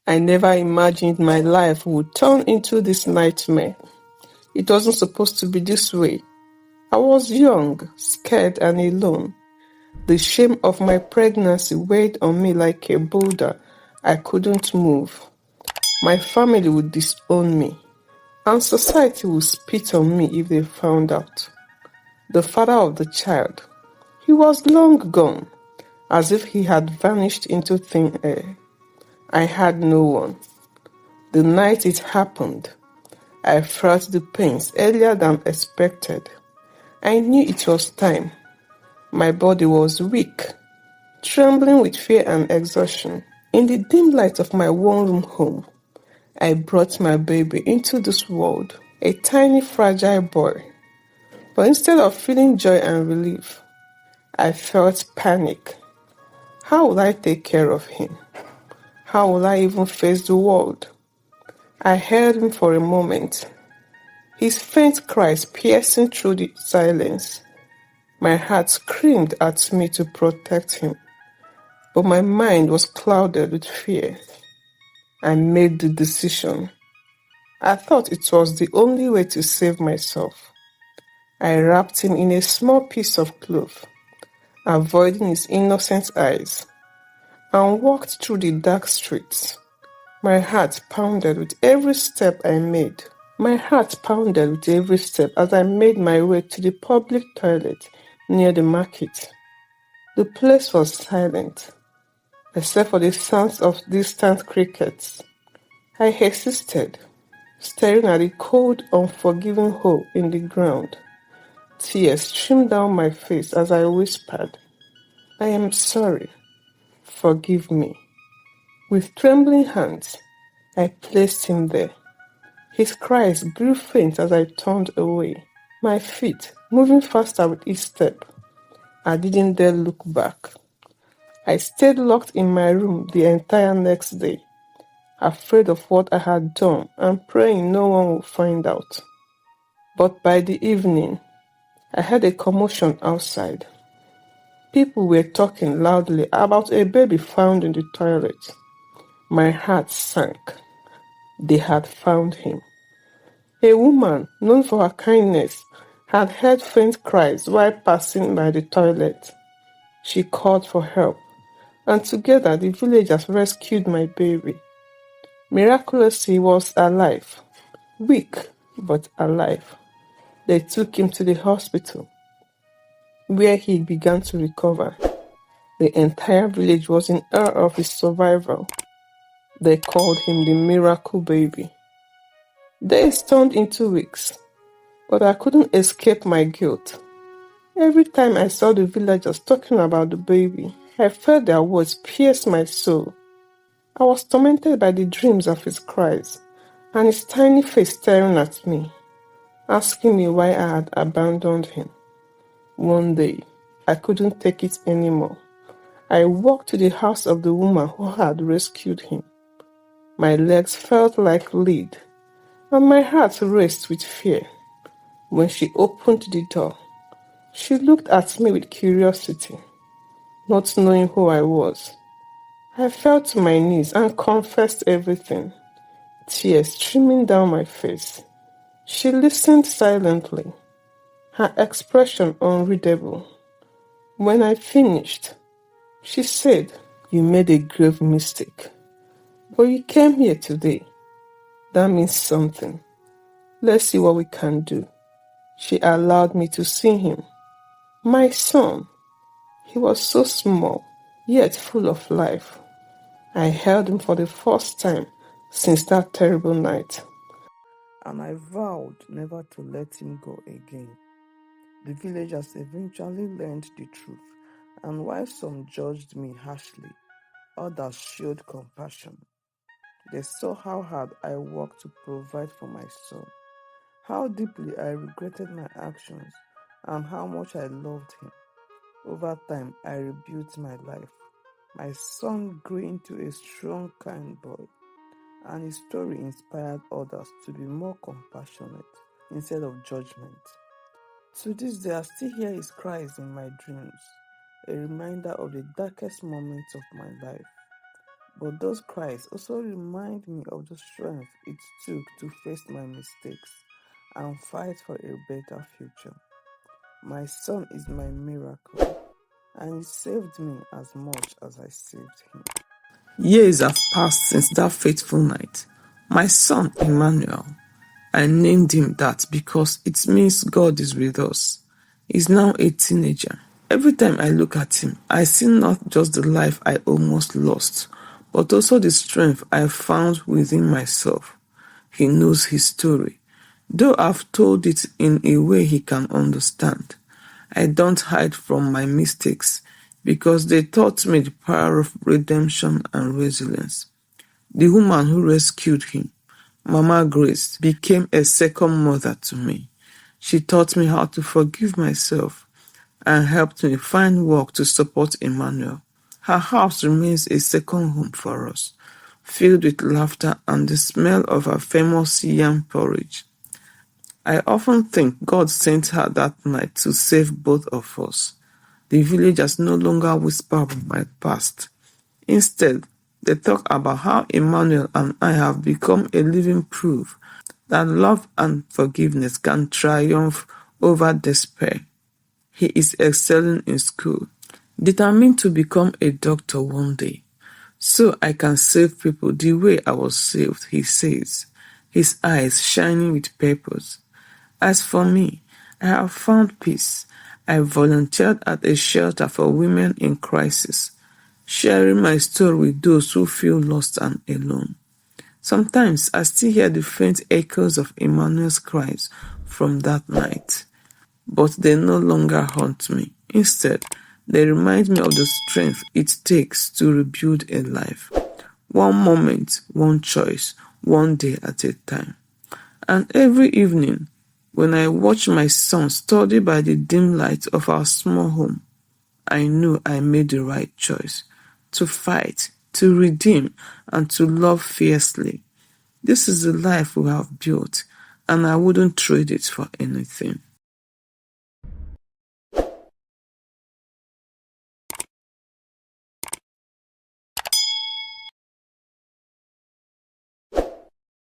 I never imagined my life would turn into this nightmare. It wasn't supposed to be this way. I was young, scared, and alone. The shame of my pregnancy weighed on me like a boulder I couldn't move. My family would disown me, and society would spit on me if they found out. The father of the child, he was long gone, as if he had vanished into thin air. I had no one. The night it happened, I felt the pains earlier than expected. I knew it was time. My body was weak, trembling with fear and exhaustion. In the dim light of my one-room home, I brought my baby into this world, a tiny fragile boy. But instead of feeling joy and relief, I felt panic. How will I take care of him? How will I even face the world? I held him for a moment, his faint cries piercing through the silence. My heart screamed at me to protect him, but my mind was clouded with fear. I made the decision. I thought it was the only way to save myself. I wrapped him in a small piece of cloth, avoiding his innocent eyes, and walked through the dark streets. My heart pounded with every step I made. My heart pounded with every step as I made my way to the public toilet near the market. The place was silent, except for the sounds of distant crickets. I hesitated, staring at the cold, unforgiving hole in the ground. Tears streamed down my face as I whispered, "I am sorry. Forgive me." With trembling hands, I placed him there. His cries grew faint as I turned away, my feet moving faster with each step. I didn't dare look back. I stayed locked in my room the entire next day, afraid of what I had done and praying no one would find out. But by the evening, I heard a commotion outside. People were talking loudly about a baby found in the toilet. My heart sank. They had found him. A woman, known for her kindness, had heard faint cries while passing by the toilet. She called for help, and together the villagers rescued my baby. Miraculously, he was alive. Weak, but alive. They took him to the hospital, where he began to recover. The entire village was in awe of his survival. They called him the miracle baby. Days turned into weeks, but I couldn't escape my guilt. Every time I saw the villagers talking about the baby, I felt their words pierce my soul. I was tormented by the dreams of his cries, and his tiny face staring at me, asking me why I had abandoned him. One day, I couldn't take it anymore. I walked to the house of the woman who had rescued him. My legs felt like lead, and my heart raced with fear. When she opened the door, she looked at me with curiosity, not knowing who I was. I fell to my knees and confessed everything, tears streaming down my face. She listened silently, her expression unreadable. When I finished, she said, "You made a grave mistake, but you came here today. That means something. Let's see what we can do." She allowed me to see him. My son. He was so small, yet full of life. I held him for the first time since that terrible night, and I vowed never to let him go again. The villagers eventually learned the truth, and while some judged me harshly, others showed compassion. They saw how hard I worked to provide for my son, how deeply I regretted my actions, and how much I loved him. Over time, I rebuilt my life. My son grew into a strong, kind boy, and his story inspired others to be more compassionate instead of judgment. To this day, I still hear his cries in my dreams, a reminder of the darkest moments of my life. But those cries also remind me of the strength it took to face my mistakes and fight for a better future. My son is my miracle, and he saved me as much as I saved him. Years have passed since that fateful night. My son, Emmanuel, I named him that because it means God is with us. He's now a teenager. Every time I look at him, I see not just the life I almost lost, but also the strength I found within myself. He knows his story, though I've told it in a way he can understand. I don't hide from my mistakes because they taught me the power of redemption and resilience. The woman who rescued him, Mama Grace, became a second mother to me. She taught me how to forgive myself and helped me find work to support Emmanuel. Her house remains a second home for us, filled with laughter and the smell of her famous yam porridge. I often think God sent her that night to save both of us. The villagers no longer whisper about my past. Instead, they talk about how Emmanuel and I have become a living proof that love and forgiveness can triumph over despair. He is excelling in school, determined to become a doctor one day, so I can save people the way I was saved, he says, his eyes shining with purpose. As for me, I have found peace. I volunteered at a shelter for women in crisis, sharing my story with those who feel lost and alone. Sometimes I still hear the faint echoes of Emmanuel's cries from that night, but they no longer haunt me. Instead, they remind me of the strength it takes to rebuild a life. One moment, one choice, one day at a time. And every evening, when I watch my son study by the dim light of our small home, I know I made the right choice to fight, to redeem, and to love fiercely. This is the life we have built, and I wouldn't trade it for anything.